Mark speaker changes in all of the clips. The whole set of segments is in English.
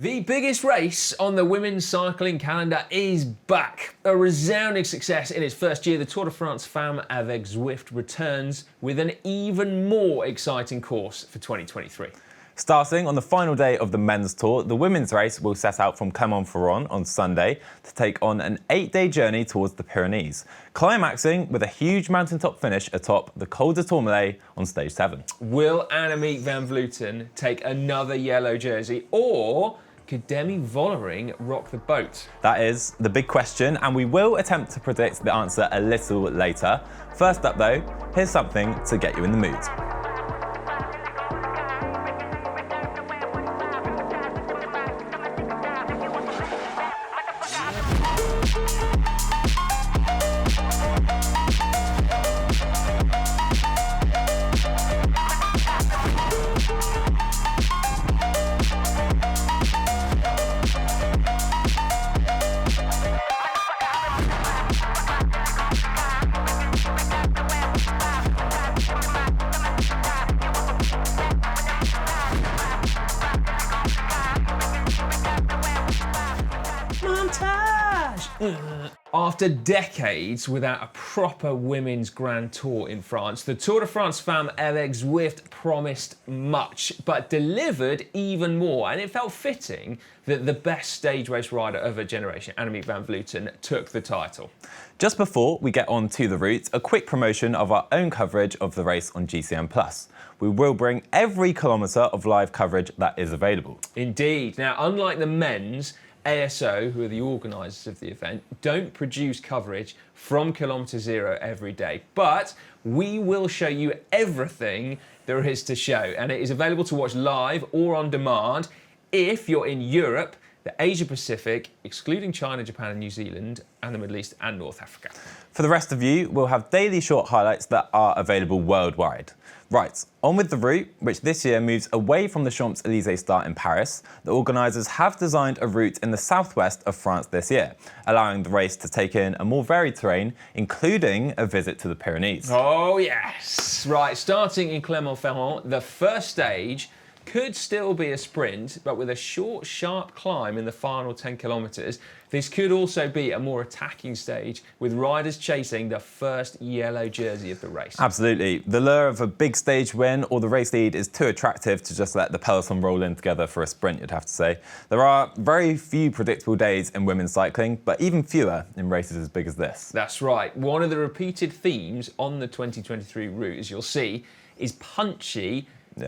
Speaker 1: The biggest race on the women's cycling calendar is back. A resounding success in its first year, the Tour de France Femmes Avec Zwift returns with an even more exciting course for 2023.
Speaker 2: Starting on the final day of the men's tour, the women's race will set out from Clermont-Ferrand on Sunday to take on an 8-day journey towards the Pyrenees, climaxing with a huge mountaintop finish atop the Col de Tourmalet on stage 7.
Speaker 1: Will Annemiek van Vleuten take another yellow jersey, or could Demi Vollering rock the boat?
Speaker 2: That is the big question, and we will attempt to predict the answer a little later. First up though, here's something to get you in the mood.
Speaker 1: Montage! After decades without a proper women's Grand Tour in France, the Tour de France Femmes Avec Zwift promised much, but delivered even more, and it felt fitting that the best stage race rider of a generation, Annemiek van Vleuten, took the title.
Speaker 2: Just before we get on to the route, a quick promotion of our own coverage of the race on GCN+. We will bring every kilometre of live coverage that is available.
Speaker 1: Indeed. Now, unlike the men's, ASO, who are the organisers of the event, don't produce coverage from kilometre zero every day, but we will show you everything there is to show, and it is available to watch live or on demand if you're in Europe, the Asia Pacific, excluding China, Japan and New Zealand, and the Middle East and North Africa. For
Speaker 2: the rest of you, we'll have daily short highlights that are available worldwide. Right, on with the route, which this year moves away from the Champs-Élysées start in Paris. The organisers have designed a route in the southwest of France this year, allowing the race to take in a more varied terrain, including a visit to the Pyrenees.
Speaker 1: Oh yes! Right, starting in Clermont-Ferrand, the first stage could still be a sprint, but with a short, sharp climb in the final 10 kilometres. This could also be a more attacking stage, with riders chasing the first yellow jersey of the race.
Speaker 2: Absolutely. The lure of a big stage win or the race lead is too attractive to just let the peloton roll in together for a sprint, you'd have to say. There are very few predictable days in women's cycling, but even fewer in races as big as this.
Speaker 1: That's right. One of the repeated themes on the 2023 route, as you'll see, is punchy,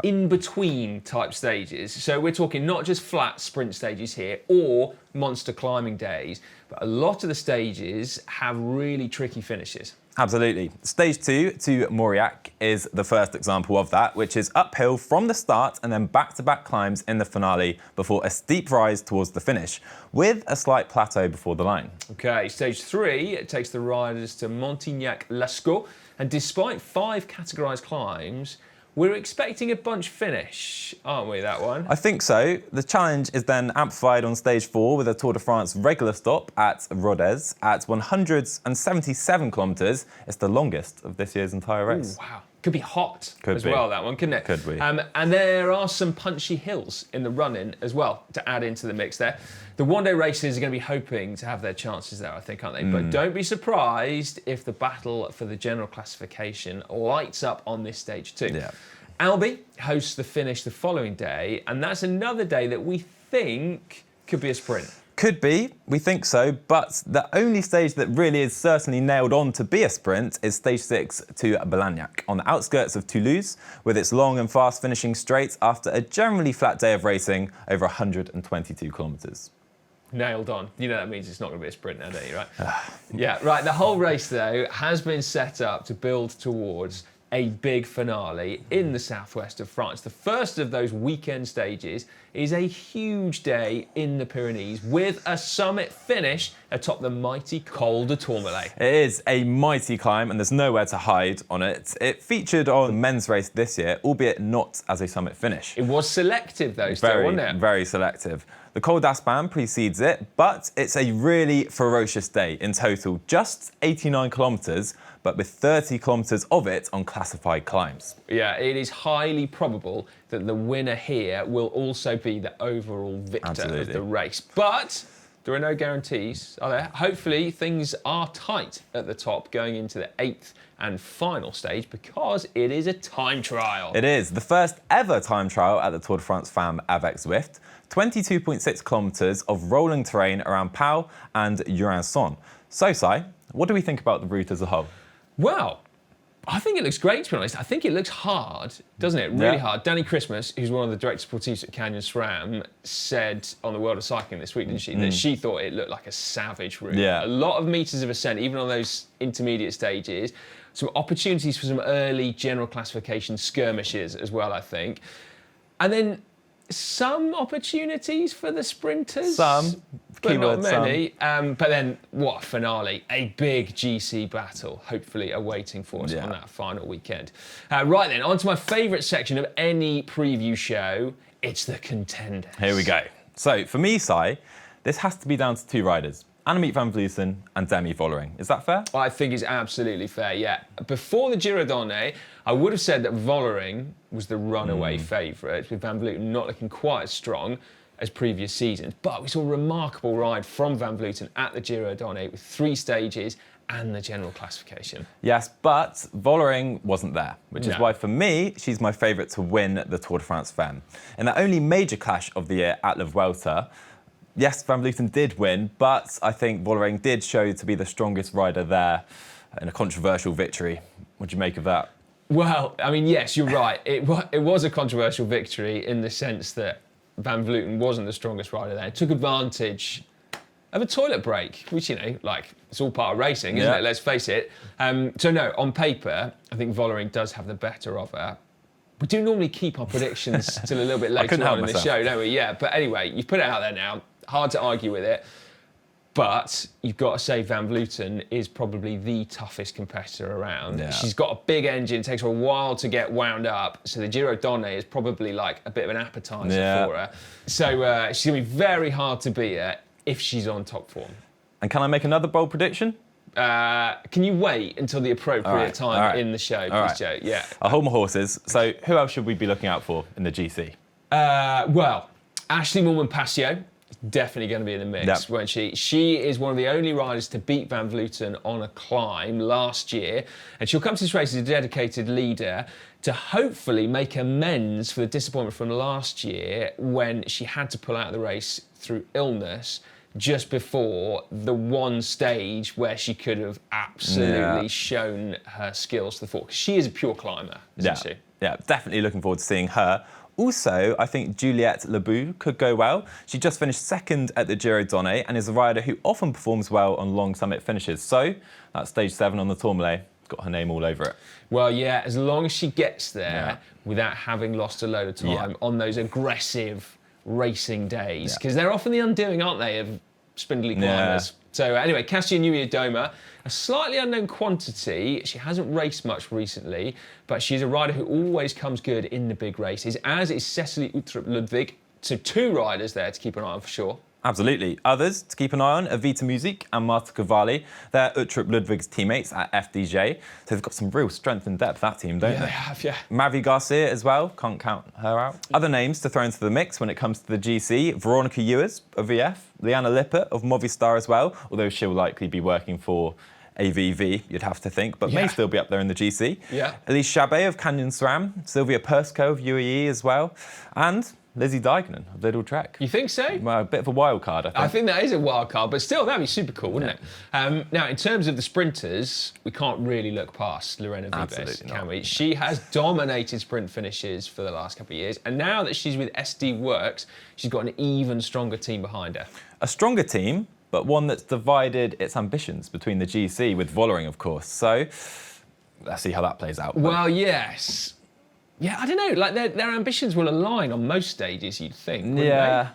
Speaker 1: in-between type stages. So we're talking not just flat sprint stages here or monster climbing days, but a lot of the stages have really tricky finishes.
Speaker 2: Absolutely. Stage 2 to Mauriac is the first example of that, which is uphill from the start and then back-to-back climbs in the finale before a steep rise towards the finish, with a slight plateau before the line.
Speaker 1: Okay, stage 3 takes the riders to Montignac-Lascaux, and despite 5 categorised climbs, we're expecting a bunch finish, aren't we, that one?
Speaker 2: I think so. The challenge is then amplified on stage 4 with a Tour de France regular stop at Rodez at 177 kilometres. It's the longest of this year's entire race.
Speaker 1: Ooh, wow. Could be hot well, that one, couldn't it?
Speaker 2: Could be.
Speaker 1: And there are some punchy hills in the run-in as well to add into the mix there. The one-day races are going to be hoping to have their chances there, I think, aren't they? But don't be surprised if the battle for the general classification lights up on this stage too.
Speaker 2: Yeah.
Speaker 1: Albi hosts the finish the following day, and that's another day that we think could be a sprint.
Speaker 2: Could be, we think so, but the only stage that really is certainly nailed on to be a sprint is stage 6 to Blagnac, on the outskirts of Toulouse, with its long and fast finishing straight after a generally flat day of racing over 122 kilometres.
Speaker 1: Nailed on. You know that means it's not going to be a sprint now, don't you, right? Yeah, right. The whole race, though, has been set up to build towards a big finale in the southwest of France. The first of those weekend stages is a huge day in the Pyrenees with a summit finish atop the mighty Col de Tourmalet.
Speaker 2: It is a mighty climb and there's nowhere to hide on it. It featured on the men's race this year, albeit not as a summit finish.
Speaker 1: It was selective though, still, wasn't it?
Speaker 2: Very selective. The Col d'Aspin precedes it, but it's a really ferocious day in total. Just 89 kilometres, but with 30 kilometres of it on classic classified climbs.
Speaker 1: Yeah, it is highly probable that the winner here will also be the overall victor of the race. But there are no guarantees, are there? Hopefully things are tight at the top going into the 8th and final stage because it is a time trial.
Speaker 2: It is the first ever time trial at the Tour de France Femmes Avec Zwift. 22.6 kilometres of rolling terrain around Pau and Jurançon. So, Si, what do we think about the route as a whole?
Speaker 1: Well, I think it looks great, to be honest. I think it looks hard, doesn't it? Really hard. Danny Christmas, who's one of the director sportifs at Canyon SRAM, said on the World of Cycling this week, didn't she, that she thought it looked like a savage route.
Speaker 2: Yeah.
Speaker 1: A lot of metres of ascent, even on those intermediate stages. Some opportunities for some early general classification skirmishes as well, I think. And then some opportunities for the sprinters.
Speaker 2: Some.
Speaker 1: But not many. But then, what a finale. A big GC battle, hopefully awaiting for us on that final weekend. Right then, on to my favourite section of any preview show. It's the Contenders.
Speaker 2: Here we go. So, for me, Si, this has to be down to two riders. Annemiek van Vleuten and Demi Vollering. Is that fair?
Speaker 1: I think it's absolutely fair, yeah. Before the Giro d'Année, I would have said that Vollering was the runaway favourite, with Van Vleuten not looking quite as strong as previous seasons. But we saw a remarkable ride from Van Vleuten at the Giro d'Année with 3 stages and the general classification.
Speaker 2: Yes, but Vollering wasn't there, which is why, for me, she's my favourite to win the Tour de France Femmes. In the only major clash of the year at La Vuelta, yes, Van Vleuten did win, but I think Vollering did show to be the strongest rider there in a controversial victory. What do you make of that?
Speaker 1: Well, I mean, yes, you're right. It was a controversial victory in the sense that Van Vleuten wasn't the strongest rider there. It took advantage of a toilet break, which, like, it's all part of racing, isn't it? Let's face it. So, no, on paper, I think Vollering does have the better of her. We do normally keep our predictions till a little bit later on in the show, don't we? Yeah, but anyway, you've put it out there now. Hard to argue with it. But you've got to say Van Vleuten is probably the toughest competitor around. Yeah. She's got a big engine, it takes her a while to get wound up. So the Giro d'Année is probably like a bit of an appetizer for her. So she's going to be very hard to beat her if she's on top form.
Speaker 2: And can I make another bold prediction?
Speaker 1: Can you wait until the appropriate time in the show, please, Joe? Yeah.
Speaker 2: I'll hold my horses. So who else should we be looking out for in the GC?
Speaker 1: Well, Ashley Moolman-Pasio. Definitely going to be in the mix, won't she? She is one of the only riders to beat Van Vleuten on a climb last year, and she'll come to this race as a dedicated leader to hopefully make amends for the disappointment from last year when she had to pull out of the race through illness just before the one stage where she could have absolutely shown her skills to the fore. Because she is a pure climber, isn't she?
Speaker 2: Yeah, definitely looking forward to seeing her. Also, I think Juliette Lebeau could go well. She just finished 2nd at the Giro d'Année and is a rider who often performs well on long summit finishes. So, that's stage 7 on the Tourmalet. Got her name all over it.
Speaker 1: Well, yeah, as long as she gets there without having lost a load of time on those aggressive racing days, because they're often the undoing, aren't they, of spindly climbers. So anyway, Kasia Nui-Doma, a slightly unknown quantity. She hasn't raced much recently, but she's a rider who always comes good in the big races, as is Cecilie Uttrup-Ludwig. So 2 riders there to keep an eye on for sure.
Speaker 2: Absolutely. Others to keep an eye on are Vita Music and Marta Cavalli. They're Uttrup-Ludwig's teammates at FDJ. So they've got some real strength and depth, that team, don't they?
Speaker 1: They have, yeah.
Speaker 2: Mavi Garcia as well. Can't count her out. Other names to throw into the mix when it comes to the GC. Veronica Ewers of VF. Liana Lippert of Movistar as well, although she'll likely be working for AVV, you'd have to think, but may still be up there in the GC.
Speaker 1: Yeah.
Speaker 2: Elise Chabet of Canyon SRAM. Sylvia Persico of UAE as well. And Lizzie Deignan of Little Trek.
Speaker 1: You think so?
Speaker 2: Well, a bit of a wild card, I think.
Speaker 1: I think that is a wild card, but still, that'd be super cool, wouldn't it? Now, in terms of the sprinters, we can't really look past Lorena Vives, can we? She has dominated sprint finishes for the last couple of years, and now that she's with SD Works, she's got an even stronger team behind her.
Speaker 2: A stronger team, but one that's divided its ambitions between the GC with Vollering, of course. So, let's see how that plays out.
Speaker 1: Well, yes. Yeah, I don't know. Like their ambitions will align on most stages, you'd think.
Speaker 2: Yeah,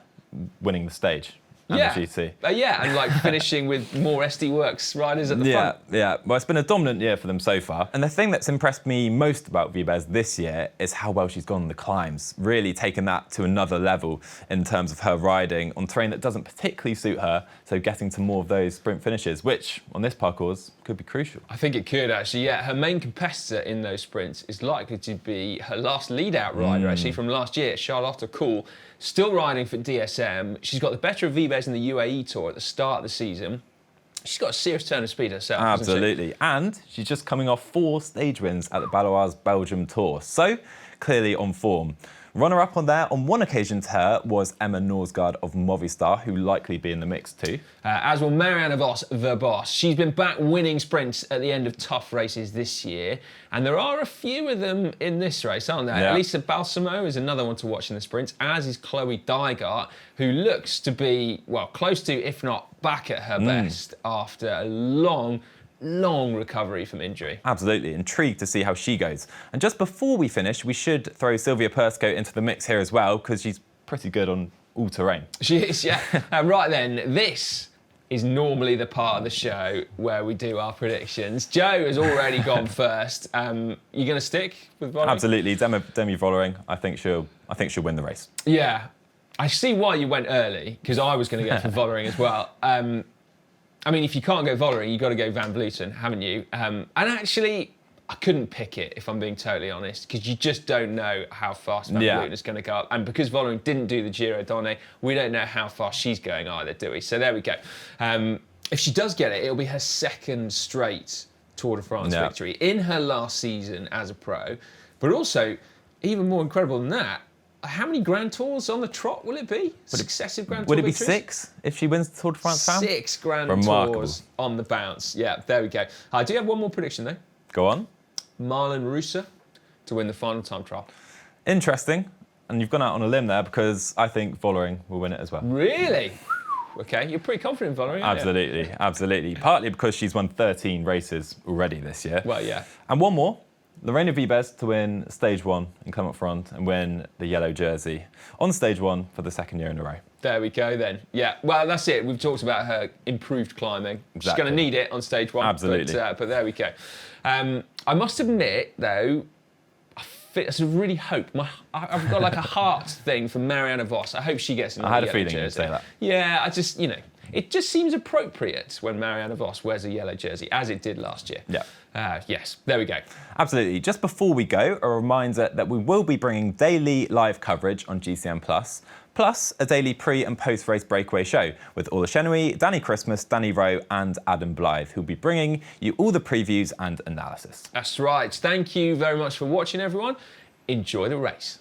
Speaker 2: winning the stage. and the GT.
Speaker 1: Yeah, and like finishing with more SD Works riders at the front.
Speaker 2: Yeah. Well, it's been a dominant year for them so far. And the thing that's impressed me most about Vibez this year is how well she's gone on the climbs, really taken that to another level in terms of her riding on terrain that doesn't particularly suit her, so getting to more of those sprint finishes, which on this parcours could be crucial.
Speaker 1: I think it could actually, yeah. Her main competitor in those sprints is likely to be her last lead-out rider actually from last year, Charlotte Kool, still riding for DSM. She's got the better of Vibez in the UAE Tour at the start of the season. She's got a serious turn of speed herself.
Speaker 2: Absolutely. And she's just coming off 4 stage wins at the Baloise Belgium Tour. So clearly on form. Runner-up on there on one occasion to her was Emma Norsgaard of Movistar, who'll likely be in the mix too.
Speaker 1: As will Marianne Vos, the boss. She's been back winning sprints at the end of tough races this year, and there are a few of them in this race, aren't there?
Speaker 2: Yeah.
Speaker 1: Elisa Balsamo is another one to watch in the sprints, as is Chloe Dygart, who looks to be, well, close to, if not back at her best after a long recovery from injury.
Speaker 2: Absolutely, intrigued to see how she goes. And just before we finish, we should throw Sylvia Persico into the mix here as well, because she's pretty good on all terrain.
Speaker 1: She is, yeah. Right then, this is normally the part of the show where we do our predictions. Joe has already gone first. You going to stick with Vollering?
Speaker 2: Absolutely, Demi Vollering. I think she'll win the race.
Speaker 1: Yeah, I see why you went early, because I was going to go for Vollering as well. I mean, if you can't go Vollering, you've got to go Van Vleuten, haven't you? And actually, I couldn't pick it, if I'm being totally honest, because you just don't know how fast Van Vleuten is going to go up. And because Vollering didn't do the Giro Donne, we don't know how fast she's going either, do we? So there we go. If she does get it, it'll be her second straight Tour de France victory in her last season as a pro. But also, even more incredible than that, how many Grand Tours on the trot will it be? Successive Grand Tour
Speaker 2: Would it be
Speaker 1: victories?
Speaker 2: 6 if she wins the Tour de France, Fam?
Speaker 1: 6 Grand
Speaker 2: Remarkable.
Speaker 1: Tours on the bounce. Yeah, there we go. I do have one more prediction, though.
Speaker 2: Go on.
Speaker 1: Marlon Russa to win the final time trial.
Speaker 2: Interesting. And you've gone out on a limb there because I think Vollering will win it as well.
Speaker 1: Really? Okay, you're pretty confident in Vollering, aren't you?
Speaker 2: Absolutely. Partly because she's won 13 races already this year.
Speaker 1: Well, yeah.
Speaker 2: And one more. Lorena Vibez to win Stage 1 and come up front and win the yellow jersey on Stage 1 for the 2nd year in a row.
Speaker 1: There we go then. Yeah, well, that's it. We've talked about her improved climbing.
Speaker 2: Exactly.
Speaker 1: She's going to need it on Stage 1.
Speaker 2: Absolutely.
Speaker 1: But there we go. I must admit, though, I sort of really hope. I've got like a heart thing for Marianne Vos. I hope she gets in the
Speaker 2: I had a
Speaker 1: yellow
Speaker 2: feeling
Speaker 1: jersey.
Speaker 2: you'd say that.
Speaker 1: Yeah, I just, it just seems appropriate when Marianne Vos wears a yellow jersey, as it did last year.
Speaker 2: Yeah.
Speaker 1: Yes, there we go.
Speaker 2: Absolutely. Just before we go, a reminder that we will be bringing daily live coverage on GCN+, plus a daily pre- and post-race breakaway show with Ola Chenouille, Danny Christmas, Danny Rowe and Adam Blythe, who'll be bringing you all the previews and analysis.
Speaker 1: That's right. Thank you very much for watching, everyone. Enjoy the race.